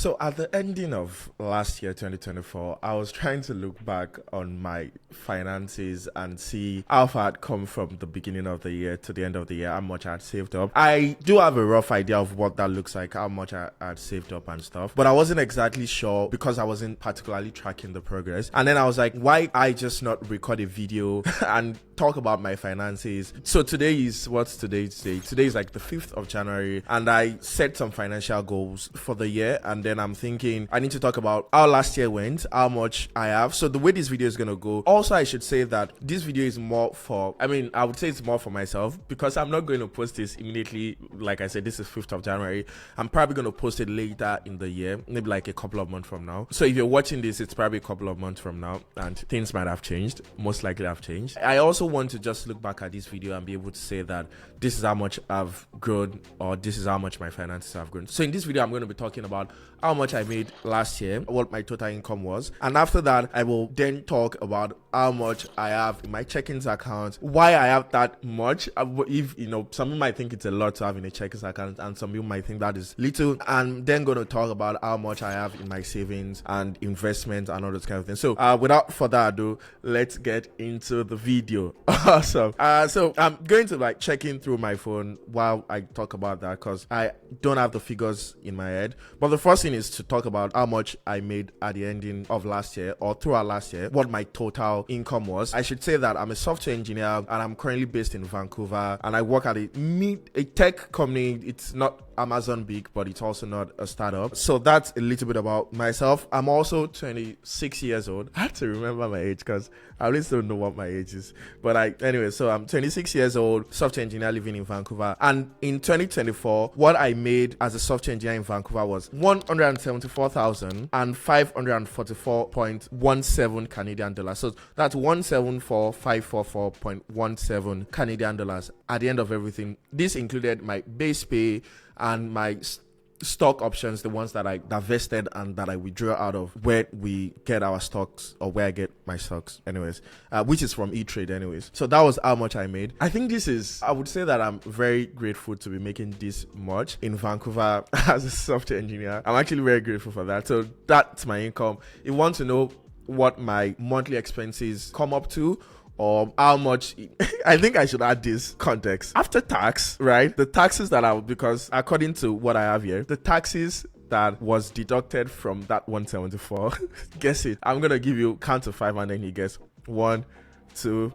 So at the ending of last year, 2024, I was trying to look back on my finances and see how far I'd come from the beginning of the year to the end of the year, how much I'd saved up. I do have a rough idea of what that looks like, how much I'd saved up and stuff, but I wasn't exactly sure because I wasn't particularly tracking the progress. And then I was like, why I just not record a video and talk about my finances? So today is what's today's day? Today is like the 5th of January, and I set some financial goals for the year, and then I'm thinking I need to talk about how last year went, how much I have. So the way this video is gonna go, also I should say that this video is more for, I would say it's more for myself, because I'm not going to post this immediately. Like I said, this is 5th of January. I'm probably going to post it later in the year, maybe like a couple of months from now. So if you're watching this, it's probably a couple of months from now, and things might have changed, most likely have changed. I also want to just look back at this video and be able to say that this is how much I've grown, or this is how much my finances have grown. So in this video, I'm going to be talking about how much I made last year, what my total income was, and after that I will then talk about how much I have in my checkings account, why I have that much. If some people might think it's a lot to have in a checkings account, and some people might think that is little. And then going to talk about how much I have in my savings and investments and all those kind of things. So without further ado, let's get into the video. Awesome. So I'm going to like checking through my phone while I talk about that, because I don't have the figures in my head. But the first thing is to talk about how much I made at the ending of last year, or throughout last year, what my total income was. I should say that I'm a software engineer, and I'm currently based in Vancouver, and I work at a tech company. It's not Amazon big, but it's also not a startup. So that's a little bit about myself. I'm also 26 years old. I have to remember my age because I always don't know what my age is. But anyway, so I'm 26 years old, software engineer living in Vancouver. And in 2024, what I made as a software engineer in Vancouver was 174,544.17 Canadian dollars. So that's 174,544.17 Canadian dollars at the end of everything. This included my base pay and my stock options, the ones that I vested and that I withdraw out of where we get our stocks, or where I get my stocks anyways, which is from E-Trade anyways. So that was how much I made. I think I would say that I'm very grateful to be making this much in Vancouver as a software engineer. I'm actually very grateful for that. So that's my income. If you want to know what my monthly expenses come up to, or how much, I think I should add this context. After tax, right? The taxes because according to what I have here, the taxes that was deducted from that 174, guess it. I'm gonna give you count to 5 and then you guess. 1, 2,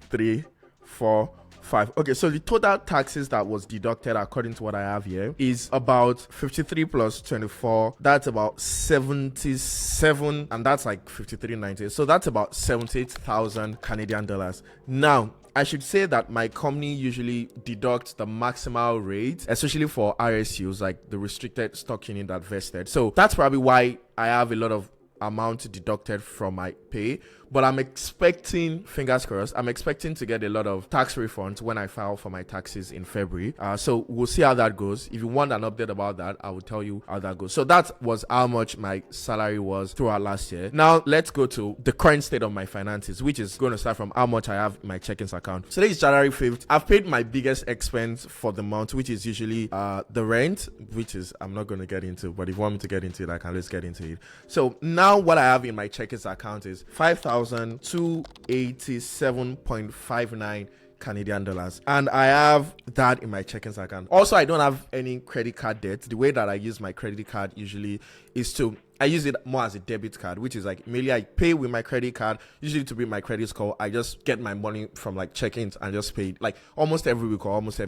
3, 4, 5. Okay, so the total taxes that was deducted according to what I have here is about 53 plus 24. That's about 77, and that's like 53.90. So that's about 78,000 Canadian dollars. Now, I should say that my company usually deducts the maximal rate, especially for RSUs, like the restricted stock unit that vested. So that's probably why I have a lot of amount deducted from my pay. But I'm expecting, fingers crossed, I'm expecting to get a lot of tax refunds when I file for my taxes in February. So we'll see how that goes. If you want an update about that, I will tell you how that goes. So that was how much my salary was throughout last year. Now let's go to the current state of my finances, which is going to start from how much I have in my checkings account. So today is January 5th. I've paid my biggest expense for the month, which is usually the rent, which is I'm not going to get into, but if you want me to get into it, I can let's get into it. So now what I have in my checkings account is 5,287.59 Canadian dollars, and I have that in my checkings account. Also, I don't have any credit card debt. The way that I use my credit card usually is I use it more as a debit card, which is like mainly I pay with my credit card. Usually to be my credit score, I just get my money from like check-ins and just pay like almost every week, or almost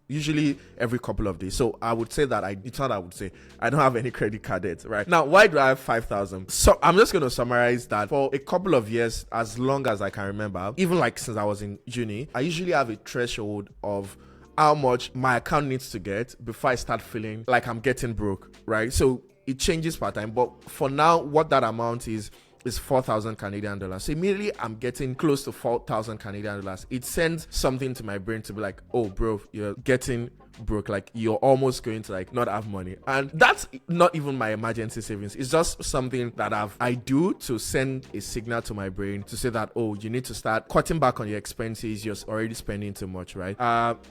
usually every couple of days. So I would say that I don't have any credit card debt, right? Now, why do I have 5,000? So I'm just going to summarize that for a couple of years, as long as I can remember, even like since I was in uni, I usually have a threshold of how much my account needs to get before I start feeling like I'm getting broke, right? So it changes per time, but for now, what that amount is is 4,000 Canadian dollars. So immediately I'm getting close to 4,000 Canadian dollars. It sends something to my brain to be like, oh bro, you're getting broke, like you're almost going to like not have money. And that's not even my emergency savings. It's just something that I do to send a signal to my brain to say that, oh, you need to start cutting back on your expenses. You're already spending too much, right?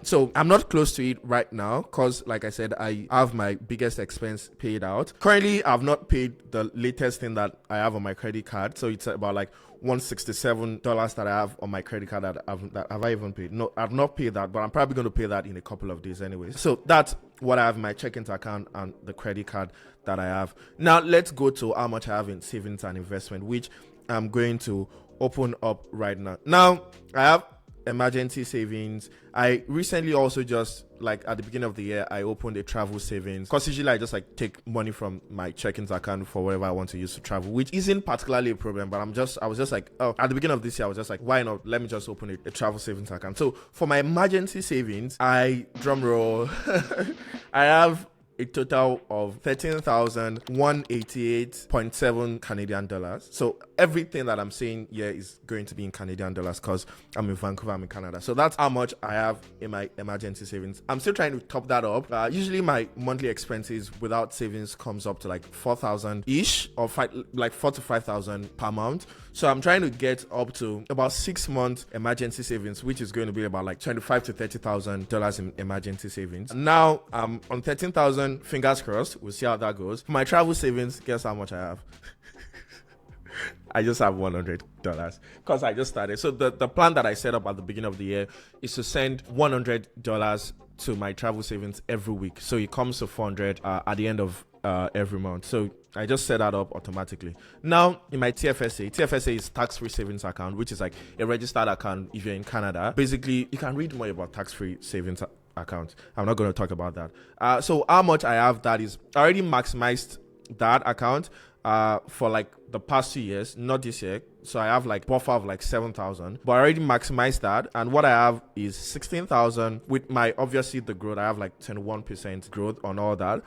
So I'm not close to it right now because, like I said, I have my biggest expense paid out. Currently, I've not paid the latest thing that I have on my credit card. So it's about like $167 that I have on my credit card that have I even paid? No, I've not paid that, but I'm probably going to pay that in a couple of days anyway. So that's what I have in my checking account and the credit card that I have. Now let's go to how much I have in savings and investment, which I'm going to open up right now. Now I have emergency savings. I recently also just like at the beginning of the year I opened a travel savings because usually I just like take money from my check-ins account for whatever I want to use to travel, which isn't particularly a problem, but I was just like, oh, at the beginning of this year I was just like, why not, let me just open a travel savings account. So for my emergency savings, drum roll, I have a total of 13,188.7 Canadian dollars. So everything that I'm saying here is going to be in Canadian dollars because I'm in Vancouver, I'm in Canada. So that's how much I have in my emergency savings. I'm still trying to top that up. Usually my monthly expenses without savings comes up to like 4,000 ish or like 4 to 5,000 per month. So I'm trying to get up to about 6 months emergency savings, which is going to be about like $25,000 to $30,000 in emergency savings. Now I'm on 13,000. Fingers crossed. We'll see how that goes. For my travel savings, guess how much I have? I just have $100 because I just started. So the plan that I set up at the beginning of the year is to send $100 to my travel savings every week. So it comes to $400 at the end of every month. So I just set that up automatically. Now in my TFSA is tax-free savings account, which is like a registered account if you're in Canada. Basically, you can read more about tax-free savings account. I'm not going to talk about that. So how much I have, that is, I already maximized that account for like the past 2 years, not this year. So I have like buffer of like 7,000, but I already maximized that. And what I have is 16,000 with my, obviously the growth. I have like 21% growth on all that.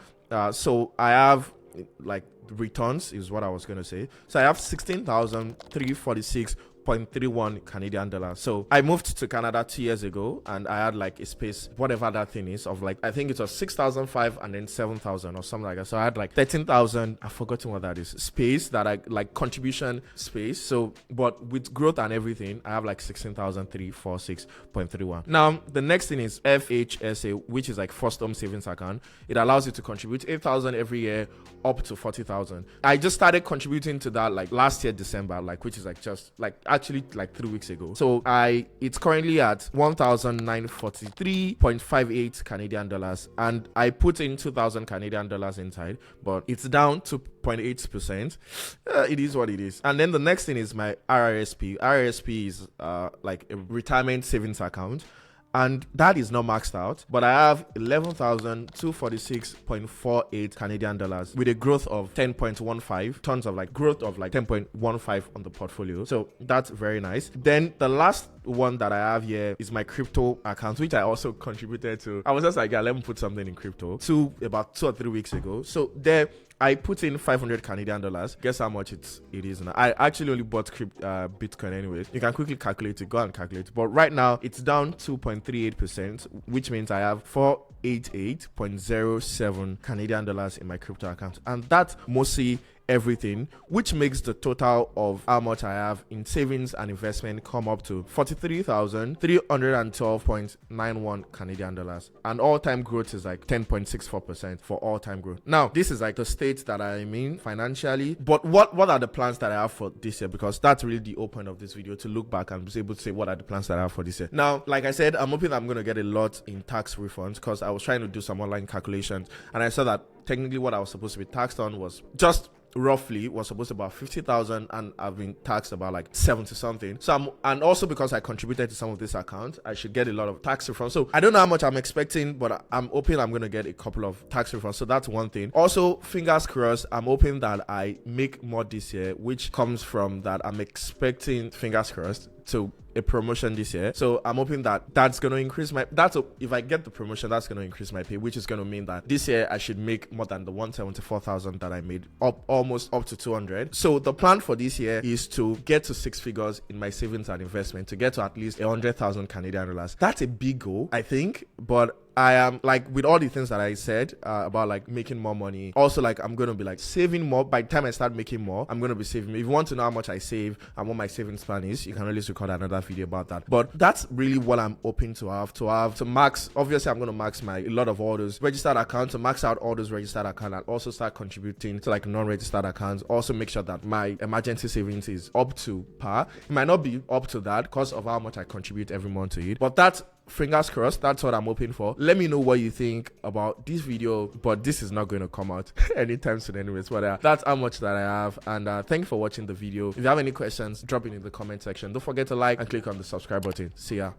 So I have like returns is what I was going to say. So I have 16,346.31 Canadian dollars. So I moved to Canada 2 years ago and I had like a space, whatever that thing is, of like, I think it was 6,005 and then 7,000 or something like that. So I had like 13,000, I've forgotten what that is, space that I like, contribution space. So, but with growth and everything, I have like 16,346.31. Now, the next thing is FHSA, which is like First Home Savings Account. It allows you to contribute 8,000 every year up to 40,000. I just started contributing to that like last year, December, like, which is like just like actually like 3 weeks ago. So it's currently at 1,943.58 Canadian dollars, and I put in 2,000 Canadian dollars inside, but it's down to 0.8%. It is what it is. And then the next thing is my RRSP. RRSP is like a retirement savings account, and that is not maxed out, but I have 11,246.48 Canadian dollars with a growth of 10.15 tons of like growth of like 10.15 on the portfolio. So that's very nice. Then the last one that I have here is my crypto account, which I also contributed to. I was just like, yeah, let me put something in crypto about 2 or 3 weeks ago. So there I put in 500 Canadian dollars. Guess how much it is now? I actually only bought Bitcoin anyways. You can quickly calculate it, go and calculate it. But right now it's down 2.38%, which means I have 488.07 Canadian dollars in my crypto account. And that's mostly everything, which makes the total of how much I have in savings and investment come up to 43,312.91 Canadian dollars. And all-time growth is like 10.64% for all-time growth. Now, this is like the state that I'm in financially, but what are the plans that I have for this year? Because that's really the open of this video, to look back and be able to say what are the plans that I have for this year. Now, like I said, I'm hoping I'm going to get a lot in tax refunds because I was trying to do some online calculations and I saw that technically what I was supposed to be taxed on was just roughly was supposed to be about 50,000 and I've been taxed about like 70 something. So and also because I contributed to some of this account, I should get a lot of tax refunds. So I don't know how much I'm expecting, but I'm hoping I'm going to get a couple of tax refunds. So that's one thing. Also, fingers crossed, I'm hoping that I make more this year, which comes from that I'm expecting, fingers crossed, to a promotion this year. So I'm hoping that that's going to increase my, if I get the promotion, that's going to increase my pay, which is going to mean that this year I should make more than the 174,000 that I made, almost up to 200. So the plan for this year is to get to 6 figures in my savings and investment, to get to at least 100,000 Canadian dollars. That's a big goal, I think, but I am like, with all the things that I said about like making more money, also like I'm going to be like saving more. By the time I start making more, I'm going to be saving. If you want to know how much I save and what my savings plan is, you can always record another video about that. But that's really what I'm hoping to max. Obviously I'm going to max a lot of all those registered accounts, to max out all those registered accounts, and also start contributing to like non-registered accounts. Also make sure that my emergency savings is up to par. It might not be up to that because of how much I contribute every month to it, but that's, fingers crossed, that's what I'm hoping for. Let me know what you think about this video, but this is not going to come out anytime soon anyways. But that's how much that I have, and thank you for watching the video. If you have any questions, drop it in the comment section. Don't forget to like and click on the subscribe button. See ya.